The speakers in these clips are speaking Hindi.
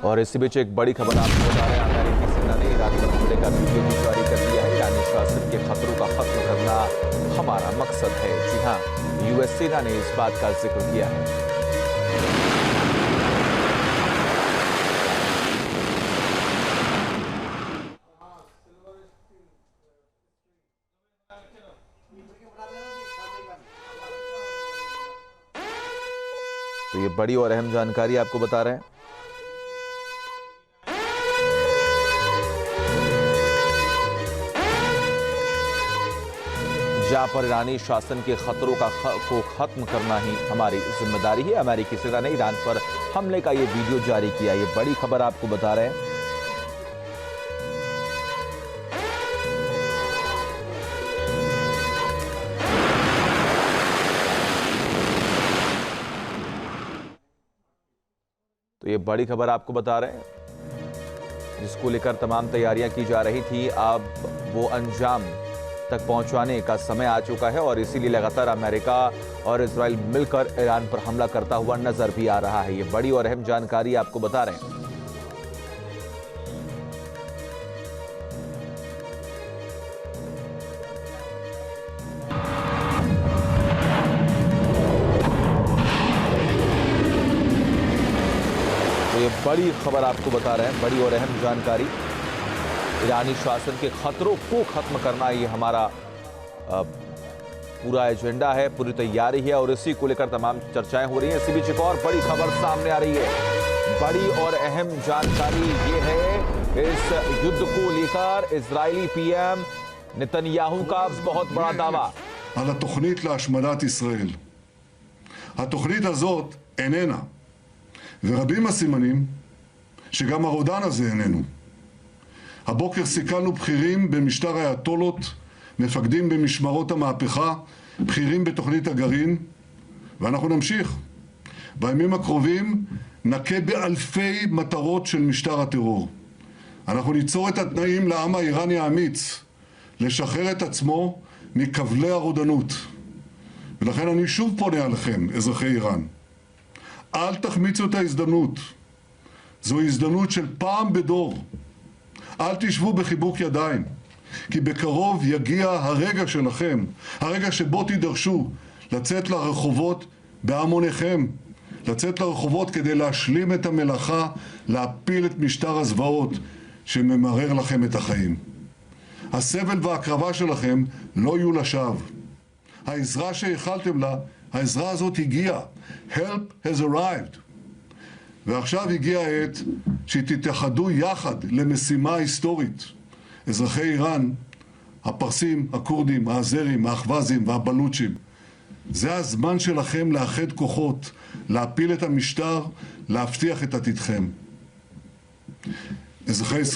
और इसी बीच एक बड़ी खबर आपको बता रहे हैं, अमेरिकी सेना ने ईरान पर हमले का वीडियो भी जारी कर दिया है। ईरानी शासन के खतरों का खत्म करना हमारा मकसद है। जी हाँ, यूएस सेना ने इस बात का जिक्र किया है। तो ये बड़ी और अहम जानकारी आपको बता रहे हैं। जहां पर ईरानी शासन के खतरों को खत्म करना ही हमारी जिम्मेदारी है। अमेरिकी सेना ने ईरान पर हमले का ये वीडियो जारी किया। ये बड़ी खबर आपको बता रहे हैं। तो ये बड़ी खबर आपको बता रहे हैं, जिसको लेकर तमाम तैयारियां की जा रही थी, अब वो अंजाम तक पहुंचाने का समय आ चुका है और इसीलिए लगातार अमेरिका और इजराइल मिलकर ईरान पर हमला करता हुआ नजर भी आ रहा है। ये बड़ी और अहम जानकारी आपको बता रहे हैं। तो ये बड़ी खबर आपको बता रहे हैं, बड़ी और अहम जानकारी। ईरानी शासन के खतरों को खत्म करना ये हमारा पूरा एजेंडा है, पूरी तैयारी है और इसी को लेकर तमाम चर्चाएं हो रही हैं। इसी बीच एक और बड़ी खबर सामने आ रही है। बड़ी और अहम जानकारी ये है, इस युद्ध को लेकर इजरायली पीएम नेतन्याहू का बहुत बड़ा दावा। על התוכנית להשמדת ישראל. התוכנית הזאת איננה, ורבים הסימנים שגם הרודן הזה איננו. הבוקר סיכלנו בכירים במשטר האייתולות, מפקדים במשמרות המהפכה, בכירים בתוכנית הגרעין, ואנחנו נמשיך. בימים הקרובים נכה באלפי מטרות של משטר הטרור. אנחנו ניצור את התנאים לעם האיראני האמיץ לשחרר את עצמו מכבלי הרודנות. ולכן אני שוב פונה עליכם, אזרחי איראן. אל תחמיצו את ההזדמנות. זו הזדמנות של פעם בדור. אל תשבו בחיבוק ידיים, כי בקרוב יגיע הרגע שלכם, הרגע שבו תידרשו לצאת לרחובות בהמוניכם, לצאת לרחובות כדי להשלים את המלאכה, להפיל את משטר הזוועות שממרר לכם את החיים. הסבל וההקרבה שלכם לא יהיו לשווא. העזרה שהחלתם לה, העזרה הזאת הגיעה. Help has arrived. ועכשיו הגיעה העת שתתאחדו יחד למשימה היסטורית. אזרחי איראן, הפרסים, הכורדים, האזרים, האחווזים והבלוצ'ים. זה הזמן שלכם לאחד כוחות, להפיל את המשטר, להבטיח את עתידכם.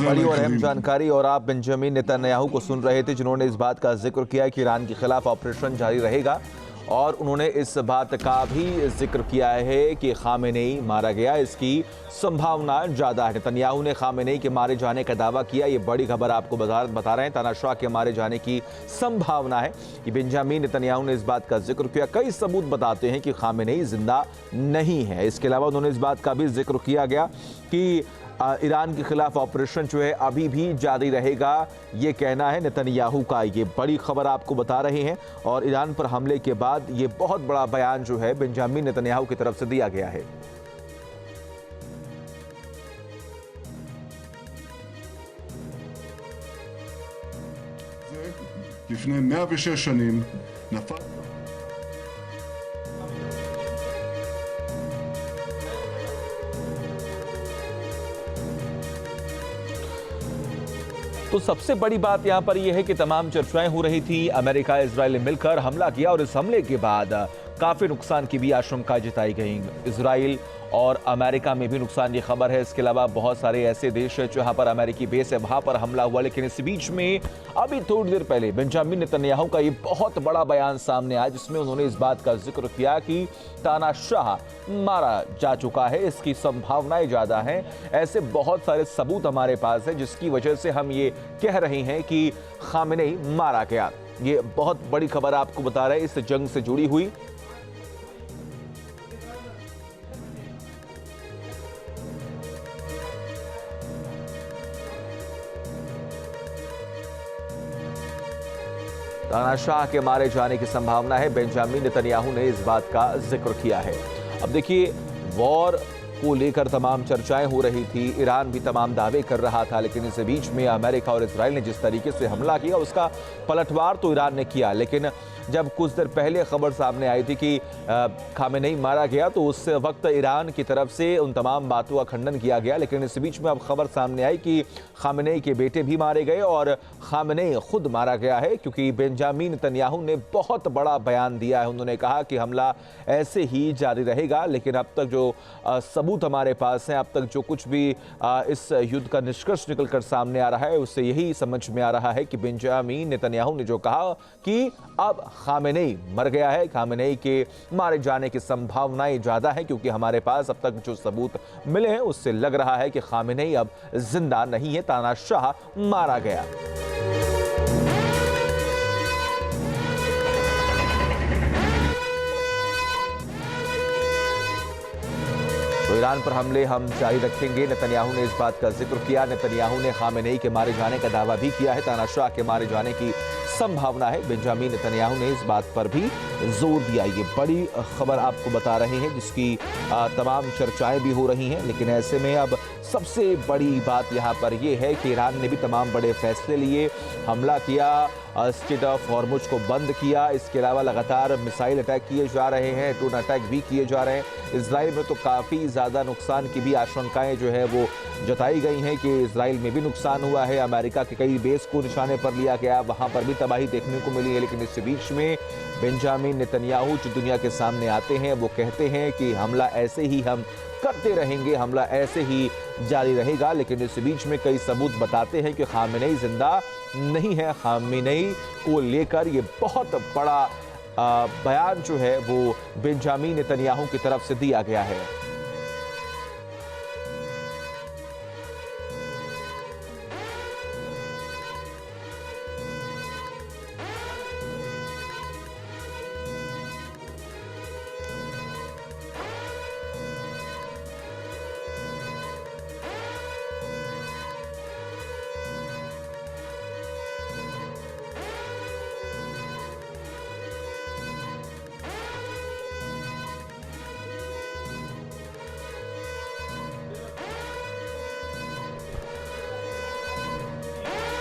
बड़ी और अहम जानकारी। और आप बेंजामिन नेतन्याहू को सुन रहे थे, जिन्होंने इस बात का जिक्र किया कि ईरान के खिलाफ ऑपरेशन जारी रहेगा और उन्होंने इस बात का भी जिक्र किया है कि खामेनेई मारा गया, इसकी संभावना ज़्यादा है। नेतन्याहू ने खामेनेई के मारे जाने का दावा किया। ये बड़ी खबर आपको बता रहे हैं, तानाशाह के मारे जाने की संभावना है। कि बेंजामिन नेतन्याहू ने इस बात का जिक्र किया। कई सबूत बताते हैं कि खामेनेई जिंदा नहीं है। इसके अलावा उन्होंने इस बात का भी जिक्र किया गया कि ईरान के खिलाफ ऑपरेशन जो है अभी भी जारी रहेगा, ये कहना है नेतन्याहू का। ये बड़ी खबर आपको बता रहे हैं और ईरान पर हमले के बाद ये बहुत बड़ा बयान जो है बेंजामिन नेतन्याहू की तरफ से दिया गया है। לפני 106 שנים נפל तो सबसे बड़ी बात यहां पर यह है कि तमाम चर्चाएं हो रही थी, अमेरिका इजराइल ने मिलकर हमला किया और इस हमले के बाद काफी नुकसान की भी आशंका जताई गई। इजराइल और अमेरिका में भी नुकसान की खबर है। इसके अलावा बहुत सारे ऐसे देश हैं जहां पर अमेरिकी बेस है, वहां पर हमला हुआ। लेकिन इस बीच में अभी थोड़ी देर पहले बेंजामिन नेतन्याहू का ये बहुत बड़ा बयान सामने आया, जिसमें उन्होंने इस बात का जिक्र किया कि तानाशाह मारा जा चुका है, इसकी संभावनाएं ज्यादा हैं। ऐसे बहुत सारे सबूत हमारे पास है जिसकी वजह से हम ये कह रहे हैं कि खामेनेई मारा गया। ये बहुत बड़ी खबर आपको बता रहे हैं इस जंग से जुड़ी हुई। तानाशाह के मारे जाने की संभावना है। बेंजामिन नेतन्याहू ने इस बात का जिक्र किया है। अब देखिए, वॉर को लेकर तमाम चर्चाएं हो रही थी, ईरान भी तमाम दावे कर रहा था, लेकिन इस बीच में अमेरिका और इजराइल ने जिस तरीके से हमला किया उसका पलटवार तो ईरान ने किया। लेकिन जब कुछ देर पहले खबर सामने आई थी कि खामेनेई मारा गया, तो उस वक्त ईरान की तरफ से उन तमाम बातों का खंडन किया गया। लेकिन इस बीच में अब खबर सामने आई कि खामेनेई के बेटे भी मारे गए और खामेनेई खुद मारा गया है, क्योंकि बेंजामिन नेतन्याहू ने बहुत बड़ा बयान दिया है। उन्होंने कहा कि हमला ऐसे ही जारी रहेगा, लेकिन अब तक जो सबूत हमारे पास हैं, अब तक जो कुछ भी इस युद्ध का निष्कर्ष निकलकर सामने आ रहा है, उससे यही समझ में आ रहा है कि बेंजामिन नेतन्याहू ने जो कहा कि अब खामेनेई मर गया है, खामेनेई के मारे जाने की संभावनाएं ज्यादा हैं, क्योंकि हमारे पास अब तक जो सबूत मिले हैं उससे लग रहा है कि खामेनेई अब जिंदा नहीं है, तानाशाह मारा गया। तो ईरान पर हमले हम जारी रखेंगे, नेतन्याहू ने इस बात का जिक्र किया। नेतन्याहू ने खामेनेई के मारे जाने का दावा भी किया है, तानाशाह के मारे जाने की संभावना है। बेंजामिन नेतन्याहू ने इस बात पर भी जोर दिया। ये बड़ी खबर आपको बता रहे हैं, जिसकी तमाम चर्चाएं भी हो रही हैं। लेकिन ऐसे में अब सबसे बड़ी बात यहाँ पर यह है कि ईरान ने भी तमाम बड़े फैसले लिए, हमला किया, स्ट्रेट ऑफ हॉर्मुज को बंद किया। इसके अलावा लगातार मिसाइल अटैक किए जा रहे हैं, ड्रोन अटैक भी किए जा रहे हैं। इजराइल में तो काफ़ी ज़्यादा नुकसान की भी आशंकाएं जो है वो जताई गई हैं कि इजराइल में भी नुकसान हुआ है। अमेरिका के कई बेस को निशाने पर लिया गया, वहाँ पर भी तबाही देखने को मिली है। लेकिन इस बीच में बेंजामिन नेतन्याहू जो दुनिया के सामने आते हैं, वो कहते हैं कि हमला ऐसे ही हम करते रहेंगे, हमला ऐसे ही जारी रहेगा। लेकिन इस बीच में कई सबूत बताते हैं कि खामेनेई जिंदा नहीं है। खामेनेई को लेकर ये बहुत बड़ा बयान जो है वो बेंजामिन नेतन्याहू की तरफ से दिया गया है।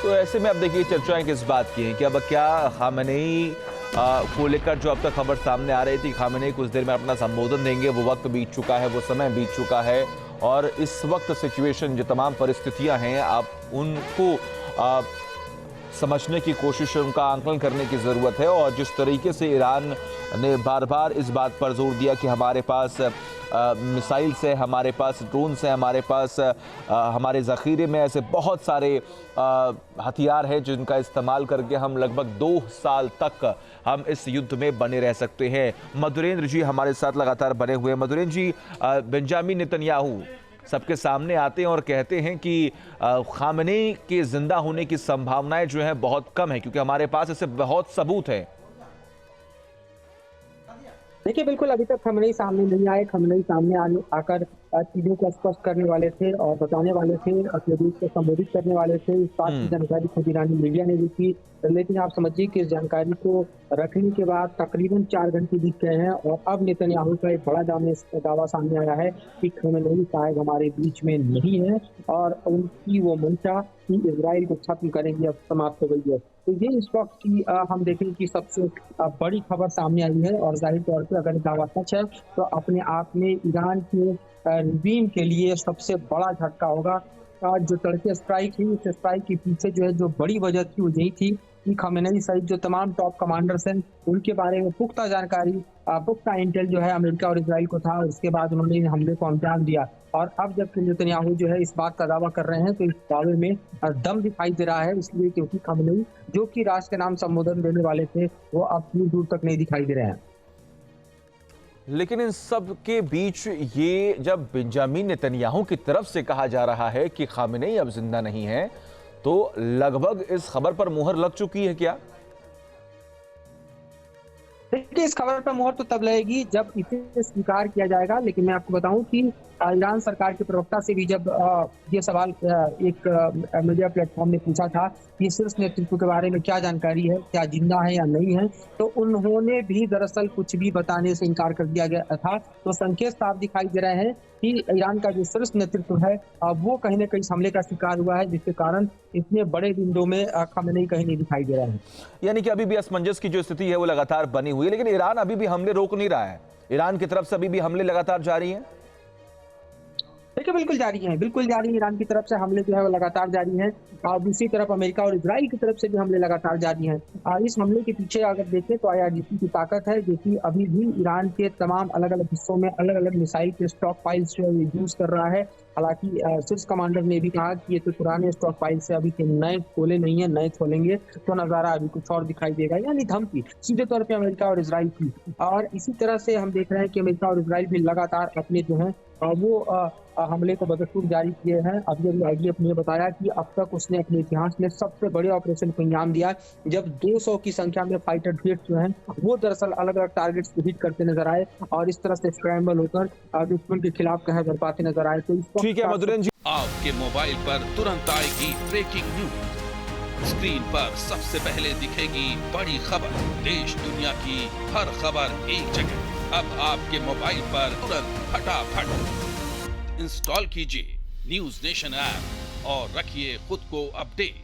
तो ऐसे में अब देखिए चर्चाएं किस बात की हैं कि अब क्या खामेनेई को लेकर जो अब तक खबर सामने आ रही थी, खामेनेई कुछ देर में अपना संबोधन देंगे, वो वक्त बीत चुका है, वो समय बीत चुका है। और इस वक्त सिचुएशन, जो तमाम परिस्थितियां हैं, आप उनको समझने की कोशिश, उनका आंकलन करने की ज़रूरत है। और जिस तरीके से ईरान ने बार बार इस बात पर जोर दिया कि हमारे पास मिसाइल से, हमारे पास ड्रोन से, हमारे पास हमारे ज़ख़ीरे में ऐसे बहुत सारे हथियार हैं जिनका इस्तेमाल करके हम लगभग 2 साल तक हम इस युद्ध में बने रह सकते हैं। मधुरेंद्र जी हमारे साथ लगातार बने हुए हैं। मधुरेंद्र जी, बेंजामिन नेतन्याहू सबके सामने आते हैं और कहते हैं कि खामेनेई के जिंदा होने की संभावनाएं जो है बहुत कम है, क्योंकि हमारे पास ऐसे बहुत सबूत हैं। देखिए, बिल्कुल अभी तक खामेनेई सामने नहीं आए। खामेनेई सामने आकर चीजों को स्पष्ट करने वाले थे और बताने वाले थे, अपने देश को संबोधित करने वाले थे। इस बात की जानकारी खुद ईरानी मीडिया ने दी थी। लेकिन आप समझिए कि इस जानकारी को रखने के बाद तकरीबन 4 घंटे बीत गए हैं और अब नेतन्याहू का एक बड़ा दावा सामने आया है कि खामेनेई शायद हमारे बीच में नहीं है और उनकी वो मंशा कि इजराइल को खत्म करेंगे अब समाप्त हो गई है। तो ये इस वक्त की हम देखें कि सबसे बड़ी खबर सामने आई है। और जाहिर तौर पर अगर दावा सच है तो अपने आप में ईरान के रिजीम के लिए सबसे बड़ा झटका होगा। जो तड़के स्ट्राइक हुई, उस स्ट्राइक के पीछे जो है जो बड़ी वजह थी वो यही थी कि खामेनेई सहित जो तमाम टॉप कमांडर्स हैं उनके बारे में पुख्ता जानकारी, पुख्ता इंटेल जो है अमेरिका और इजराइल को था। उसके बाद उन्होंने हमले को अंजाम दिया। और अब जब नेतन्याहू जो है इस बात का दावा कर रहे हैं तो इस दावे में दम दिखाई दे रहा है, इसलिए क्योंकि खामेनेई जो कि राष्ट्र के नाम संबोधन देने वाले थे वो अब दूर दूर तक नहीं दिखाई दे रहे हैं। लेकिन इन सब के बीच ये जब बेंजामिन नेतन्याहू की तरफ से कहा जा रहा है कि खामेनेई अब जिंदा नहीं है, तो लगभग इस खबर पर मुहर लग चुकी है क्या? देखिए, इस खबर पर मुहर तो तब लगेगी जब इसे स्वीकार किया जाएगा। लेकिन मैं आपको बताऊं कि ईरान सरकार के प्रवक्ता से भी जब ये सवाल एक मीडिया प्लेटफॉर्म ने पूछा था कि शीर्ष नेतृत्व के बारे में क्या जानकारी है, क्या जिंदा है या नहीं है, तो उन्होंने भी दरअसल कुछ भी बताने से इनकार कर दिया गया था। तो संकेत साफ दिखाई दे रहे हैं कि ईरान का जो शीर्ष नेतृत्व है वो कहीं न कहीं हमले का शिकार हुआ है, जिसके कारण इतने बड़े विंडो में खamenei कहीं नहीं दिखाई दे रहा है। यानी कि अभी भी असमंजस की जो स्थिति है वो लगातार बनी हुई है, लेकिन ईरान अभी भी हमले रोक नहीं रहा है। ईरान की तरफ से अभी भी हमले लगातार जारी हैं। देखिए बिल्कुल जारी है, बिल्कुल जारी है। ईरान की तरफ से हमले जो है वो लगातार जारी हैं और दूसरी तरफ अमेरिका और इजराइल की तरफ से भी हमले लगातार जारी हैं। इस हमले के पीछे अगर देखें तो IRGC की ताकत है, जो कि अभी भी ईरान के तमाम अलग-अलग हिस्सों में अलग-अलग मिसाइल के स्टॉक फाइल्स जो है यूज कर रहा है। हालांकि शीर्ष कमांडर ने भी कहा कि ये तो पुराने स्टॉक फाइल से अभी के नए खोले नहीं है, नए खोलेंगे तो नजारा अभी कुछ और दिखाई देगा। यानी धमकी सीधे तौर पे अमेरिका और इजराइल की। और इसी तरह से हम देख रहे हैं कि अमेरिका और इजराइल भी लगातार अपने जो है वो हमले को बदस्तूर जारी किए हैं। अभी IDF ने बताया कि अब तक उसने अपने इतिहास में सबसे बड़े ऑपरेशन को अंजाम दिया, जब 200 की संख्या में फाइटर जेट जो हैं वो दरअसल अलग अलग टारगेट्स को हिट करते नजर आए और इस तरह से स्क्रैम्बल होकर दुश्मन के खिलाफ कहर बरपाते नजर आए। तो ठीक है मधुरेन जी, आपके मोबाइल पर तुरंत आएगी ब्रेकिंग न्यूज। स्क्रीन पर सबसे पहले दिखेगी बड़ी खबर, देश दुनिया की हर खबर एक जगह। अब आपके मोबाइल पर तुरंत फटाफट इंस्टॉल कीजिए न्यूज नेशन ऐप और रखिए खुद को अपडेट।